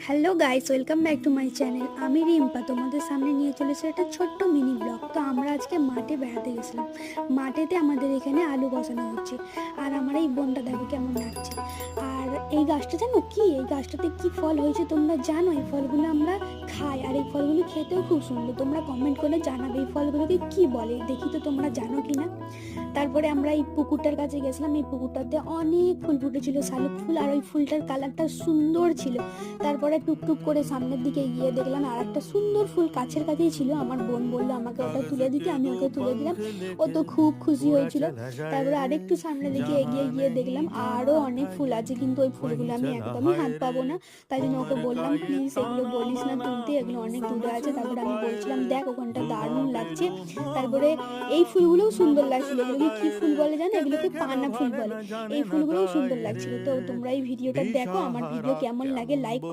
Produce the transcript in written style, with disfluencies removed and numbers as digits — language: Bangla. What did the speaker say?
Hello guys, welcome back to my channel. আমি রিম্পা তোমাদের সামনে নিয়ে চলেছি একটা ছোট্ট মিনি ব্লগ। তো আমরা আজকে মাঠে বেড়াতে গেছিলাম। মাঠেতে আমাদের এখানে আলু বসানো হচ্ছে, আর আমার এই বোনটা দেখো কেমন লাগছে। আর এই গাছটা জানো কি, এই গাছটাতে কি ফল হয়েছে তোমরা জানো? এই ফলগুলো আমরা খাই, আর এই ফলগুলো খেতেও খুব সুন্দর। তোমরা কমেন্ট করে জানাবে এই ফলগুলোকে কি বলে, দেখি তো তোমরা জানো কি না। তারপরে আমরা এই পুকুরটার কাছে গেছিলাম। এই পুকুরটাতে অনেক ফুল ফুটেছিল, শালুক ফুল, আর ওই ফুলটার কালারটা সুন্দর ছিল। তারপরে টুকটুক করে সামনের দিকে গিয়ে দেখলাম আর একটা সুন্দর ফুল কাছের কাছেই ছিল। আমার বোন বললো আমাকে ওটা তুলে দিতে, আমি ওকে তুলে দিলাম। ও তো খুব খুশি হয়েছিল। তারপরে আরেকটু সামনের দিকে এগিয়ে গিয়ে দেখলাম আরো অনেক ফুল আছে, কিন্তু ওই ফুলগুলো আমি একদমই হাত পাবো না। তাই জন্য ওকে বললাম প্লিজ এগুলো বলিস না তুলতে, এগুলো অনেক দূরে আছে। তারপরে আমি বলছিলাম দেখ ওখানটা দারুণ লাগছে। তারপরে এই ফুলগুলোও সুন্দর লাগছিল। এগুলোকে কি ফুল বলে জানো? এগুলোকে পানা ফুল বলে। এই ফুলগুলোও সুন্দর লাগছিল। তো তোমরা এই ভিডিওটা দেখো, আমার ভিডিও কেমন লাগে লাইক